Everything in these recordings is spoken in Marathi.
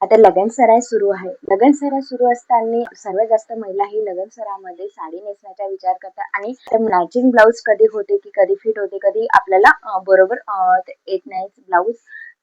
आता लगनसराई सुरू आहे. लगनसराई सुरू असताना सर्वात जास्त महिला ही लगनसरामध्ये साडी नेसण्याचा विचार करतात आणि मॅचिंग ब्लाऊज कधी होते की कधी फिट होते, कधी आपल्याला बरोबर येत नाही ब्लाऊज.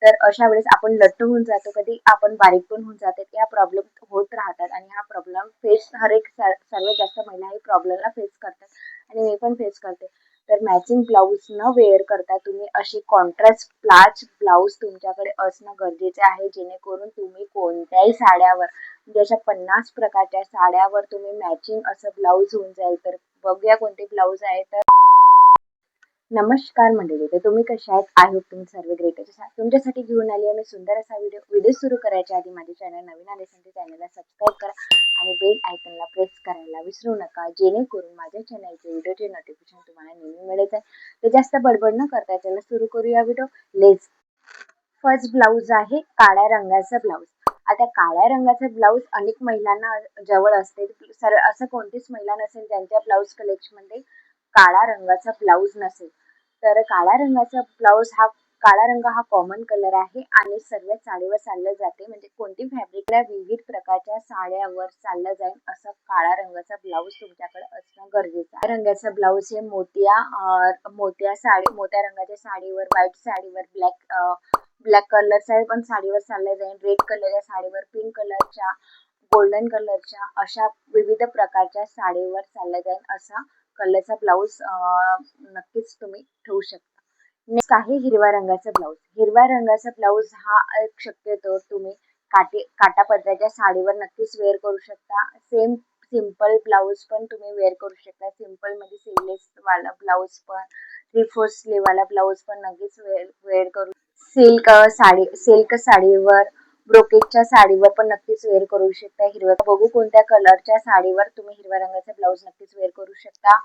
तर अशा वेळेस आपण लट्ट होऊन जातो, कधी आपण बारीक पण होऊन जाते. या प्रॉब्लेम होत राहतात आणि हा प्रॉब्लेम फेस सर्वात जास्त महिला ही प्रॉब्लेमला फेस करतात आणि मी पण फेस करते. तर मॅचिंग ब्लाऊज न वेअर करता तुम्ही अशी कॉन्ट्रास्ट प्लाच ब्लाऊज तुमच्याकडे असणं गरजेचे आहे, जेणेकरून तुम्ही कोणत्याही साड्यावर म्हणजे अशा 50 प्रकारच्या साड्यावर तुम्ही मॅचिंग असं ब्लाऊज होऊन जाईल. तर बघूया कोणते ब्लाऊज आहे. तर नमस्कार मंडळी, तर तुम्ही कशा आहेत? आय होप तुम्ही सर्व ग्रेट. तुमच्यासाठी घेऊन आली आहे मी सुंदर असा व्हिडिओ सुरू करायच्या आधी माझे चॅनल नवीन आले असेल तर चॅनलला सबस्क्राईब करा आणि बेल आयकॉनला प्रेस करायला विसरू नका, जेणेकरून माझ्या चॅनलचे व्हिडिओचे नोटिफिकेशन तुम्हाला नेहमी मिळत आहे. तर जास्त बडबड न करता चला सुरू करूया व्हिडिओ. लेट्स. फर्स्ट ब्लाऊज आहे काळ्या रंगाचा ब्लाऊज. आता काळ्या रंगाचा ब्लाऊज अनेक महिलांना जवळ असते. असं कोणतीच महिला नसेल ज्यांच्या ब्लाऊज कलेक्शन मध्ये काळा रंगाचा ब्लाऊज नसेल. तर काळा रंग हा कॉमन कलर आहे आणि सर्व साडीवर चाललं जाते, म्हणजे कोणती फॅब्रिकला विविध प्रकारच्या साड्यावर चाललं जाईल असं काळा रंगाचा ब्लाऊज तुमच्याकडे असणं गरजेचं आहे. रंगाचा ब्लाऊज हे मोत्या रंगाच्या साडीवर, व्हाईट साडीवर, ब्लॅक कलरच्या पण साडीवर चाललं जाईल, रेड कलरच्या साडीवर, पिंक कलरच्या, गोल्डन कलरच्या अशा विविध प्रकारच्या साडीवर चाललं जाईल असा कलरचा ब्लाऊज नक्कीच तुम्ही ठेवू शकता. नेक्स्ट आहे हिरव्या रंगाचा ब्लाऊज. हिरव्या रंगाचा ब्लाऊज हा एक शक्यतो तुम्ही काटा पदराच्या साडीवर नक्कीच वेअर करू शकता. सेम सिंपल ब्लाऊज पण तुम्ही वेअर करू शकता. सिंपल मध्ये स्लीवलेस वाला ब्लाऊज पण, 3/4 स्लीव वाला ब्लाऊज पण नक्कीच वेअर करू. सिल्क साडीवर, ब्रोकेटच्या साडीवर पण नक्कीच वेअर करू शकता. हिरव्या बघू कोणत्या कलरच्या साडीवर तुम्ही हिरव्या रंगाचा ब्लाऊज नक्कीच वेअर करू शकता.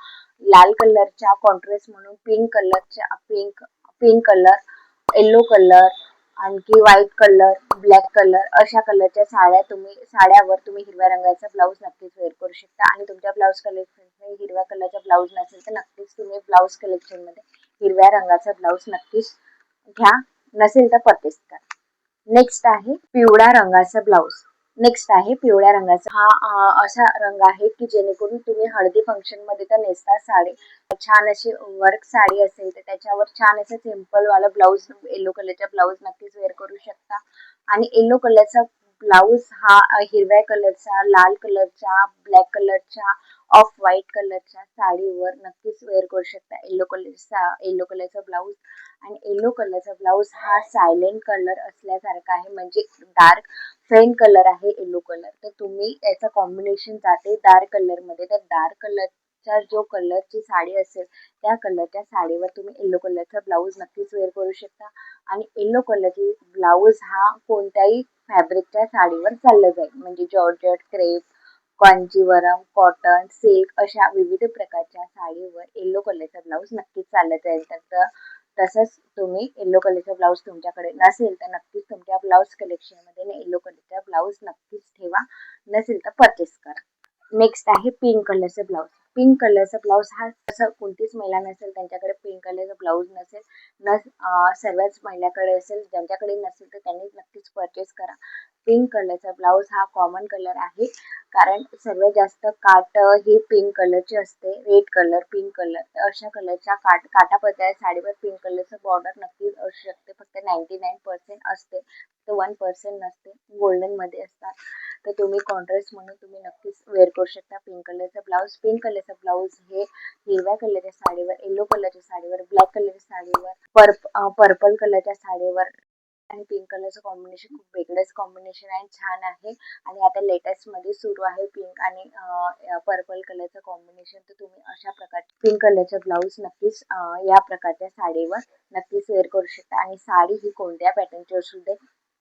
लाल कलरच्या कॉन्ट्रास्ट म्हणून पिंक कलर, येलो कलर, आणखी व्हाईट कलर, ब्लॅक कलर अशा कलरच्या साड्यावर तुम्ही हिरव्या रंगाचा ब्लाऊज नक्कीच वेअर करू शकता. आणि तुमच्या ब्लाऊज कलेक्शन मध्ये हिरव्या कलरचा ब्लाऊज नसेल तर नक्कीच तुम्ही ब्लाऊज कलेक्शन मध्ये हिरव्या रंगाचा ब्लाऊज नक्कीच घ्या, नसेल तर परचेस करा. नेक्स्ट आहे पिवळ्या रंगाचा ब्लाऊज. हा असा रंग आहे की जेणेकरून तुम्ही हळदी फंक्शन मध्ये तर नेसता साडी, छान अशी वर्क साडी असेल तर त्याच्यावर छान असं सिंपल वाला ब्लाऊज, येलो कलरचा ब्लाऊज नक्कीच वेअर करू शकता. आणि येलो कलरचा ब्लाऊज हा हिरव्या कलरचा, लाल कलरच्या, ब्लॅक कलरच्या, ऑफ व्हाईट कलरच्या साडीवर नक्कीच वेअर करू शकता. येलो कलरचा ब्लाऊज. आणि येलो कलरचा ब्लाऊज हा सायलेंट कलर असल्यासारखा आहे, म्हणजे डार्क फेंट कलर आहे येलो कलर. तर तुम्ही याचं कॉम्बिनेशन जाते डार्क कलर मध्ये. तर डार्क कलरचा जो कलरची साडी असेल त्या कलरच्या साडीवर तुम्ही येलो कलरचा ब्लाऊज नक्कीच वेअर करू शकता. आणि येलो कलरची ब्लाऊज हा कोणत्याही फॅब्रिकच्या साडीवर चाललं जाईल, म्हणजे georgette, crepe, Kanjeevaram, cotton, silk अशा विविध प्रकारच्या साडीवर येलो कलरचा ब्लाऊज नक्कीच चाललं जाईल. तर तसंच तुम्ही येलो कलरचा ब्लाऊज तुमच्याकडे नसेल तर नक्कीच तुमच्या ब्लाऊज कलेक्शन मध्ये येलो कलरचा ब्लाऊज नक्कीच ठेवा, नसेल तर परचेस करा. नेक्स्ट आहे पिंक कलरचा ब्लाऊज. पिंक कलरचा ब्लाऊज हा असं कोणतीच महिला नसेल त्यांच्याकडे पिंक कलरचा ब्लाऊज नसेल, सर्वच महिलाकडे असेल. ज्यांच्याकडे नसेल तर त्यांनी नक्कीच परचेस करा. पिंक कलरचा ब्लाऊज हा कॉमन कलर आहे, कारण सर्वात जास्त काट ही पिंक कलरची असते. रेड कलर, पिंक कलर अशा कलरच्या काटापदराच्या साडीवर पिंक कलरचं बॉर्डर नक्कीच असू शकते. फक्त 99% असते, फक्त 1% नसते, गोल्डन मध्ये असतात. तर तुम्ही कॉन्ट्रास्ट म्हणून तुम्ही नक्कीच वेअर करू शकता पिंक कलरचा ब्लाऊज. पिंक कलरचा ब्लाऊज हे हिरव्या कलरच्या साडीवर, येलो कलरच्या साडीवर, ब्लॅक कलरच्या साडीवर, पर्पल कलरच्या साडीवर आणि पिंक कलरचं कॉम्बिनेशन खूप वेगळंच कॉम्बिनेशन आहे, छान आहे. आणि आता लेटेस्ट मध्ये सुरू आहे पिंक आणि पर्पल कलरचं कॉम्बिनेशन. तर तुम्ही अशा प्रकारचे पिंक कलरचा ब्लाऊज नक्कीच या प्रकारच्या साडीवर नक्कीच वेअर करू शकता. आणि साडी ही कोणत्या पॅटर्नची असू दे,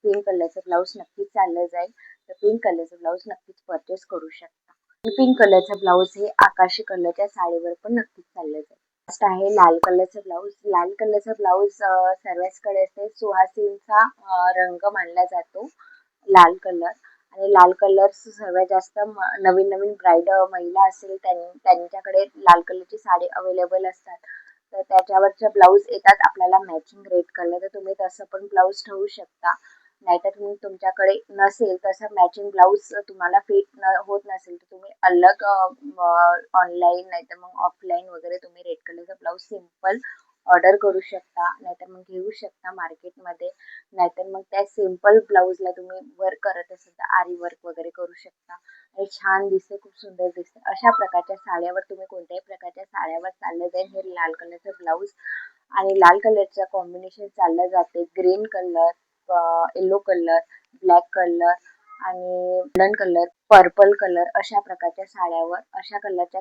पिंक कलरचं ब्लाऊज नक्कीच चाललं जाईल. तर पिंक कलरचं ब्लाऊज नक्कीच परचेस करू शकता. पिंक कलरचा ब्लाऊज हे आकाशी कलरच्या साडीवर पण नक्कीच चाललं जाईल. नेक्स्ट आहे लाल कलरचा ब्लाऊज. लाल कलरचा ब्लाऊज सर्वांकडे असते. सुहासिनीचा रंग मानला जातो लाल कलर. आणि लाल कलर सर्वात जास्त नवीन ब्राईड महिला असेल त्यांच्याकडे लाल कलरची साडी अवेलेबल असतात. तर त्याच्यावरचे ब्लाऊज येतात आपल्याला मॅचिंग रेड कलर. तर तुम्ही तसं पण ब्लाऊज ठेवू शकता. नाहीतर मग तुमच्याकडे नसेल तसं मॅचिंग ब्लाऊज तुम्हाला फिट होत नसेल तर तुम्ही अलग ऑनलाईन नाहीतर मग ऑफलाईन वगैरे तुम्ही रेड कलरचा ब्लाऊज सिम्पल ऑर्डर करू शकता, नाहीतर मग घेऊ शकता मार्केटमध्ये. नाहीतर मग त्या सिम्पल ब्लाऊजला तुम्ही वर्क करत असाल तर आरी वर्क वगैरे करू शकता आणि छान दिसते, खूप सुंदर दिसते. अशा प्रकारच्या साड्यावर तुम्ही कोणत्याही प्रकारच्या साड्यावर चाललं जाईल हे लाल कलरचं ब्लाऊज आणि लाल कलरचं कॉम्बिनेशन चाललं जाते green colour, yellow colour, black colour आणि गोल्डन कलर, पर्पल कलर अशा कलरच्या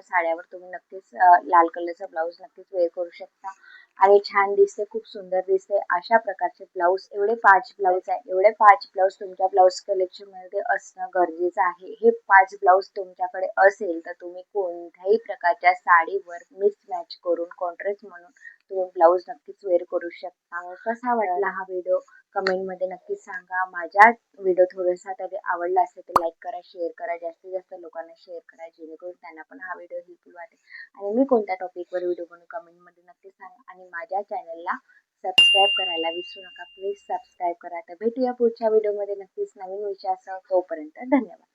साड्यावर तुम्ही नक्कीच लाल कलरचा ब्लाऊज नक्कीच वेअर करू शकता आणि छान दिसते, खूप सुंदर दिसते. अशा प्रकारचे ब्लाऊज एवढे 5 ब्लाऊज आहे, एवढे 5 ब्लाऊज तुमच्या ब्लाऊज कलेक्शनमध्ये असणं गरजेचं आहे. हे 5 ब्लाऊज तुमच्याकडे असेल तर तुम्ही कोणत्याही प्रकारच्या साडीवर मिसमॅच करून कॉन्ट्रास्ट म्हणून तुम्ही ब्लाऊज नक्कीच वेअर करू शकता. कसा वाटला हा व्हिडिओ कमेंटमध्ये नक्कीच सांगा. माझा व्हिडिओ थोडासा तरी आवडला असेल तर लाईक करा, शेअर करा, जास्तीत जास्त लोकांना शेअर करा जेणेकरून त्यांना पण हा व्हिडिओ हेल्पफुल वाटेल. आणि मी कोणत्या टॉपिकवर व्हिडिओ बनवू कमेंटमध्ये नक्कीच सांगा आणि माझ्या चॅनलला सबस्क्राईब करायला विसरू नका. प्लीज सबस्क्राईब करा. तर भेटूया पुढच्या व्हिडिओमध्ये नक्कीच नवीन विषयासह. तोपर्यंत धन्यवाद.